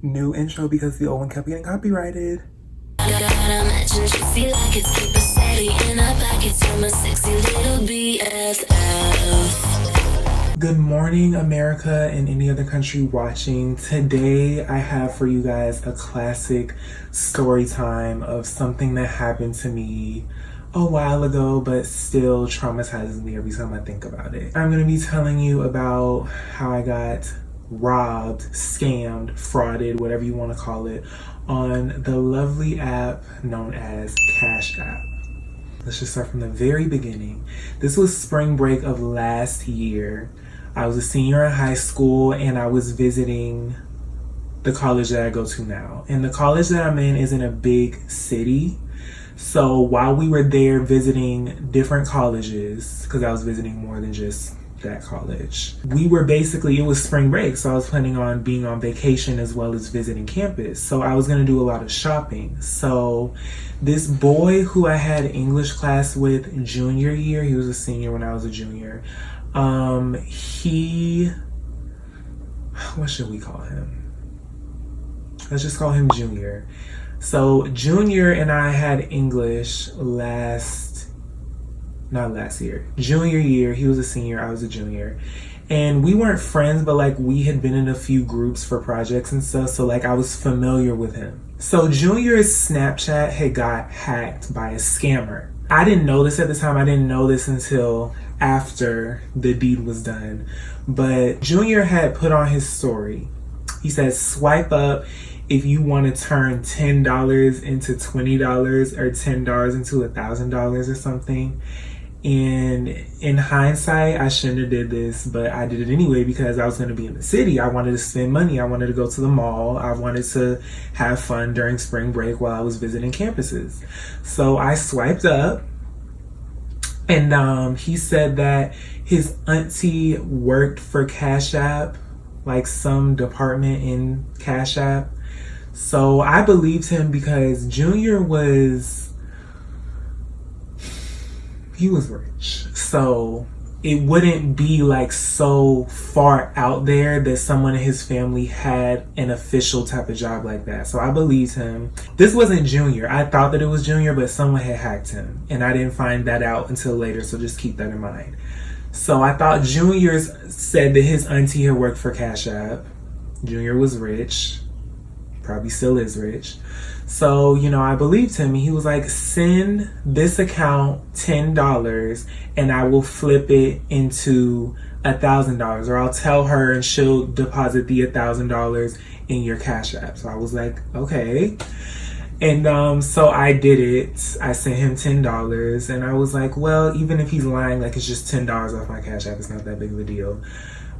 New intro because the old one kept getting copyrighted. Good morning, America and any other country watching. Today I have for you guys a classic story time of something that happened to me a while ago but still traumatizes me every time I think about it. I'm going to be telling you about how I got robbed, scammed, frauded, whatever you want to call it, on the lovely app known as Cash App. Let's just start from the very beginning. This was spring break of last year. I was a senior in high school and I was visiting the college that I go to now. And the college that I'm in is in a big city. So while we were there visiting different colleges, because I was visiting more than just that college, we were basically, it was spring break, so I was planning on being on vacation as well as visiting campus. So I was going to do a lot of shopping. So this boy who I had English class with junior year, he was a senior when I was a junior, what should we call him? Let's just call him Junior. So Junior and I had English junior year. He was a senior, I was a junior, and we weren't friends, but like we had been in a few groups for projects and stuff, so like I was familiar with him. So Junior's Snapchat had got hacked by a scammer. I didn't know this at the time. I didn't know this until after the deed was done, but Junior had put on his story, he said, swipe up if you want to turn $10 into $20 or $10 into $1,000 or something. And in hindsight, I shouldn't have did this, but I did it anyway because I was going to be in the city. I wanted to spend money. I wanted to go to the mall. I wanted to have fun during spring break while I was visiting campuses. So I swiped up, and he said that his auntie worked for Cash App, like some department in Cash App. So I believed him because Junior was rich. So it wouldn't be like so far out there that someone in his family had an official type of job like that. So I believed him. This wasn't Junior. I thought that it was Junior, but someone had hacked him. And I didn't find that out until later. So just keep that in mind. So I thought Junior said that his auntie had worked for Cash App. Junior was rich. Probably still is rich. So, I believed him. He was like, send this account $10 and I will flip it into $1,000, or I'll tell her and she'll deposit the $1,000 in your Cash App. So I was like, okay. And so I did it. I sent him $10 and I was like, well, even if he's lying, like it's just $10 off my Cash App. It's not that big of a deal.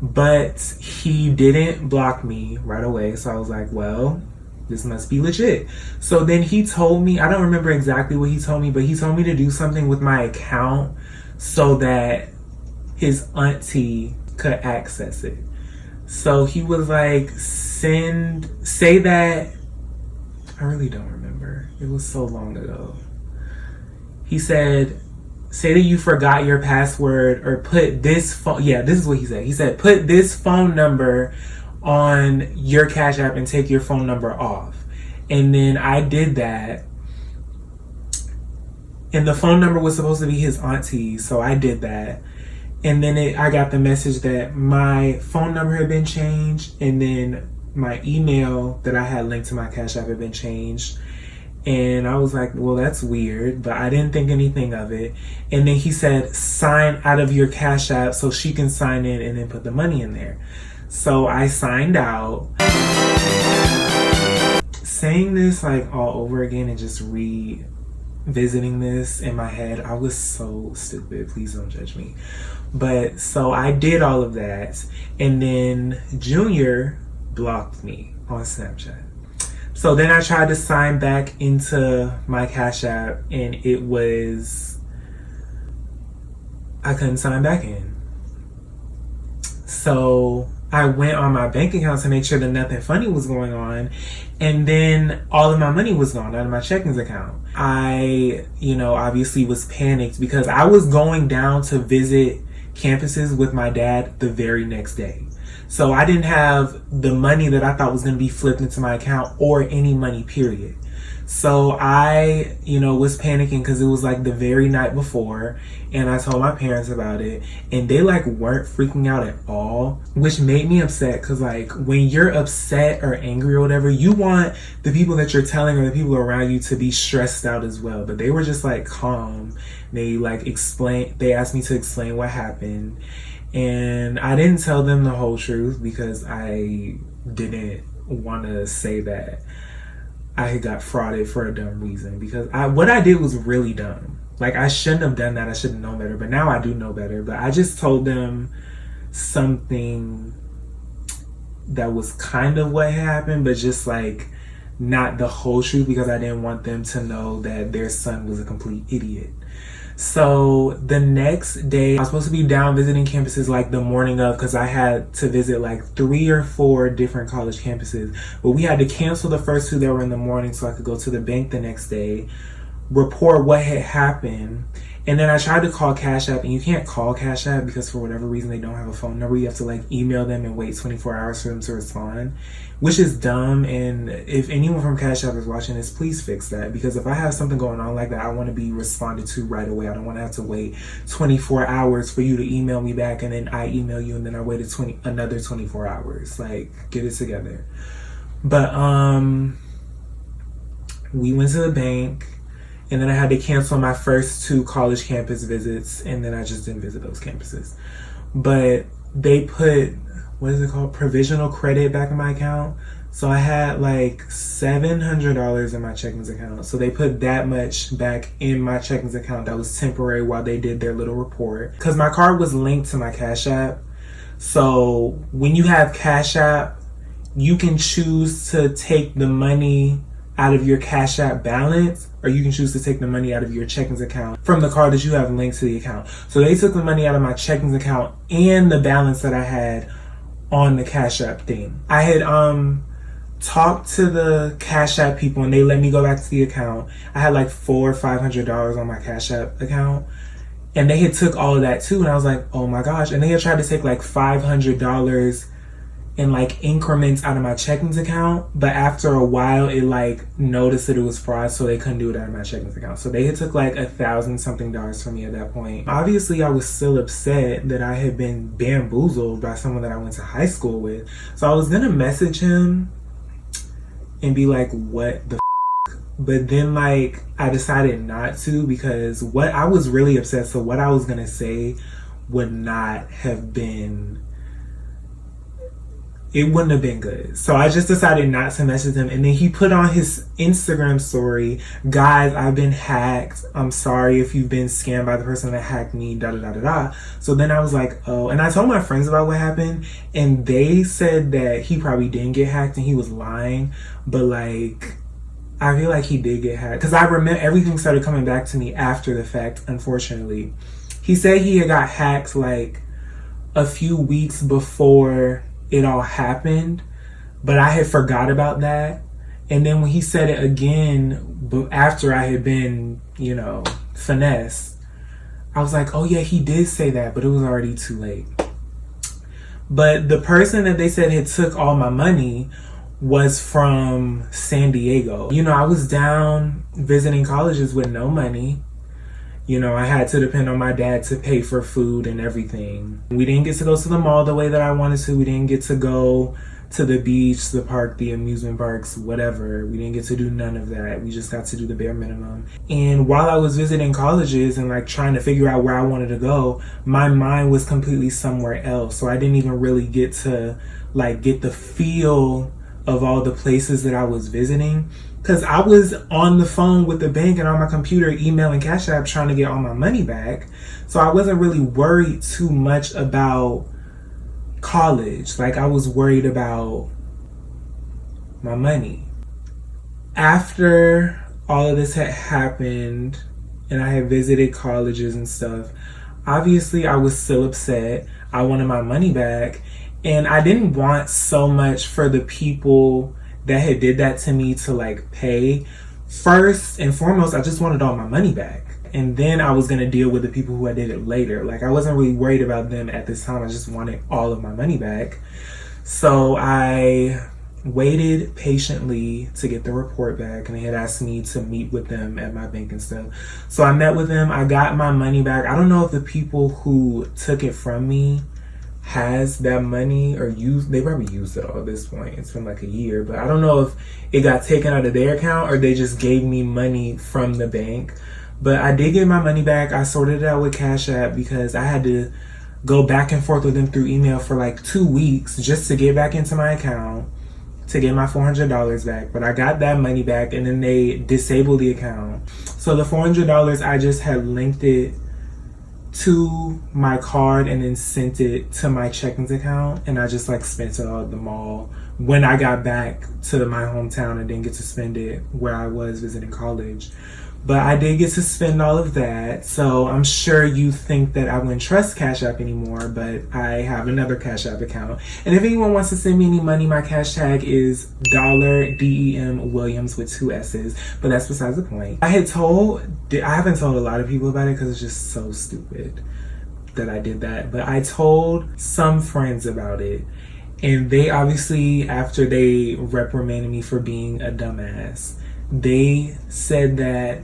But he didn't block me right away. So I was like, well, this must be legit. So then he told me, I don't remember exactly what he told me, but he told me to do something with my account so that his auntie could access it. So he was like, say that, I really don't remember. It was so long ago. He said, say that you forgot your password or put this phone, this is what he said. He said, put this phone number on your Cash App and take your phone number off. And then I did that. And the phone number was supposed to be his auntie, so I did that. And then I got the message that my phone number had been changed, and then my email that I had linked to my Cash App had been changed. And I was like, well, that's weird, but I didn't think anything of it. And then he said, sign out of your Cash App so she can sign in and then put the money in there. So I signed out. Saying this like all over again and just revisiting this in my head, I was so stupid. Please don't judge me. But so I did all of that. And then Junior blocked me on Snapchat. So then I tried to sign back into my Cash App and I couldn't sign back in. So I went on my bank account to make sure that nothing funny was going on. And then all of my money was gone out of my checkings account. I, obviously was panicked because I was going down to visit campuses with my dad the very next day. So I didn't have the money that I thought was going to be flipped into my account or any money, period. So I, was panicking because it was like the very night before, and I told my parents about it, and they like weren't freaking out at all, which made me upset because like when you're upset or angry or whatever, you want the people that you're telling or the people around you to be stressed out as well. But they were just like calm. They asked me to explain what happened, and I didn't tell them the whole truth because I didn't want to say that I had got frauded for a dumb reason, because what I did was really dumb. Like, I shouldn't have done that. I should have known better, but now I do know better. But I just told them something that was kind of what happened, but just like not the whole truth, because I didn't want them to know that their son was a complete idiot. So the next day, I was supposed to be down visiting campuses like the morning of, because I had to visit like 3 or 4 different college campuses. But we had to cancel the first 2 that were in the morning so I could go to the bank the next day, report what had happened. And then I tried to call Cash App, and you can't call Cash App because for whatever reason they don't have a phone number. You have to like email them and wait 24 hours for them to respond, which is dumb. And if anyone from Cash App is watching this, please fix that, because if I have something going on like that, I want to be responded to right away. I don't want to have to wait 24 hours for you to email me back, and then I email you, and then I waited another 24 hours. Like, get it together. But we went to the bank. And then I had to cancel my first 2 college campus visits, and then I just didn't visit those campuses. But they put, what is it called? Provisional credit back in my account. So I had like $700 in my checkings account. So they put that much back in my checkings account that was temporary while they did their little report. Because my card was linked to my Cash App. So when you have Cash App, you can choose to take the money out of your Cash App balance, or you can choose to take the money out of your checkings account from the card that you have linked to the account. So they took the money out of my checkings account and the balance that I had on the Cash App thing. I had talked to the Cash App people, and they let me go back to the account. I had like $400 or $500 on my Cash App account, and they had took all of that too. And I was like, oh my gosh. And they had tried to take like $500 in like increments out of my checkings account, but after a while it like noticed that it was fraud, so they couldn't do it out of my checkings account. So they had took like $1,000 something from me at that point. Obviously I was still upset that I had been bamboozled by someone that I went to high school with. So I was gonna message him and be like, what the f-? But then like I decided not to, because what I was really upset. So what I was gonna say would not have been, it wouldn't have been good. So I just decided not to message him. And then he put on his Instagram story, guys, I've been hacked. I'm sorry if you've been scammed by the person that hacked me, da da da da da. So then I was like, oh. And I told my friends about what happened, and they said that he probably didn't get hacked and he was lying. But like, I feel like he did get hacked, because I remember everything started coming back to me after the fact, unfortunately. He said he had got hacked like a few weeks before it all happened, but I had forgot about that. And then when he said it again after I had been, finessed, I was like, oh yeah, he did say that, but it was already too late. But the person that they said had took all my money was from San Diego. I was down visiting colleges with no money. I had to depend on my dad to pay for food and everything. We didn't get to go to the mall the way that I wanted to. We didn't get to go to the beach, the park, the amusement parks, whatever. We didn't get to do none of that. We just got to do the bare minimum. And while I was visiting colleges and like trying to figure out where I wanted to go, my mind was completely somewhere else. So I didn't even really get to like get the feel of all the places that I was visiting, because I was on the phone with the bank and on my computer emailing Cash App trying to get all my money back. So I wasn't really worried too much about college. Like, I was worried about my money. After all of this had happened and I had visited colleges and stuff, obviously I was still upset. I wanted my money back. And I didn't want so much for the people that had did that to me to like pay. First and foremost, I just wanted all my money back. And then I was going to deal with the people who I did it later. Like, I wasn't really worried about them at this time. I just wanted all of my money back. So I waited patiently to get the report back, and they had asked me to meet with them at my bank and stuff. So I met with them. I got my money back. I don't know if the people who took it from me has that money or they probably used it all at this point. It's been like a year, but I don't know if it got taken out of their account or they just gave me money from the bank. But I did get my money back. I sorted it out with Cash App because I had to go back and forth with them through email for like 2 weeks just to get back into my account to get my $400 back. But I got that money back, and then they disabled the account. So the $400, I just had linked it to my card and then sent it to my checkings account, and I just like spent it all at the mall when I got back to my hometown and didn't get to spend it where I was visiting college. But I did get to spend all of that. So I'm sure you think that I wouldn't trust Cash App anymore, but I have another Cash App account. And if anyone wants to send me any money, my cash tag is $DEM Williams with 2 S's. But that's besides the point. I haven't told a lot of people about it because it's just so stupid that I did that. But I told some friends about it. And they obviously, after they reprimanded me for being a dumbass, they said that,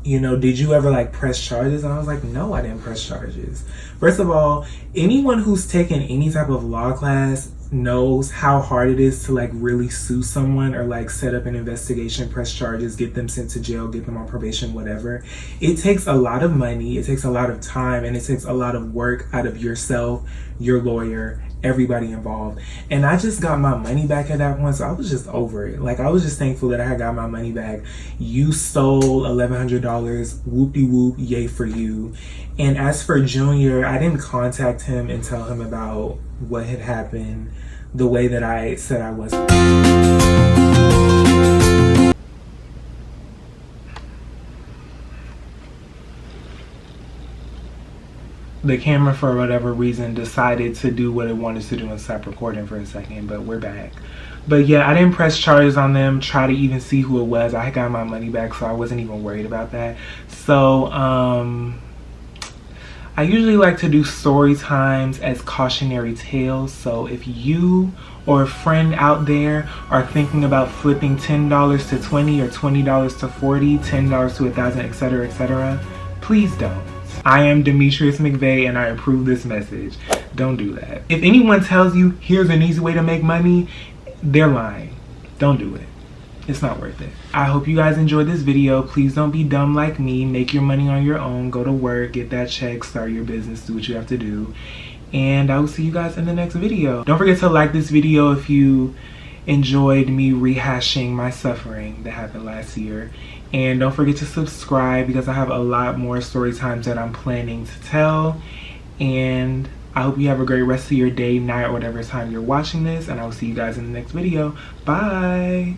you know, did you ever like press charges? And I was like, no, I didn't press charges. First of all, anyone who's taken any type of law class knows how hard it is to like really sue someone or like set up an investigation, press charges, get them sent to jail, get them on probation, whatever. It takes a lot of money, it takes a lot of time, and it takes a lot of work out of yourself, your lawyer, everybody involved. And I just got my money back at that point, so I was just over it. Like, I was just thankful that I had got my money back. You stole $1,100, whoop-de-whoop, yay for you. And as for Junior, I didn't contact him and tell him about what had happened the way that I said I was. The camera, for whatever reason, decided to do what it wanted to do and stop recording for a second, but we're back. But yeah, I didn't press charges on them, try to even see who it was. I got my money back, so I wasn't even worried about that. So, I usually like to do story times as cautionary tales. So if you or a friend out there are thinking about flipping $10 to 20 or $20 to 40, $10 to 1,000, etc., etc., please don't. I am Demetrius McVeigh and I approve this message. Don't do that. If anyone tells you here's an easy way to make money, they're lying. Don't do it. It's not worth it. I hope you guys enjoyed this video. Please don't be dumb like me. Make your money on your own. Go to work, get that check, start your business, do what you have to do. And I will see you guys in the next video. Don't forget to like this video if you enjoyed me rehashing my suffering that happened last year. And don't forget to subscribe because I have a lot more story times that I'm planning to tell. And I hope you have a great rest of your day, night, or whatever time you're watching this. And I will see you guys in the next video. Bye.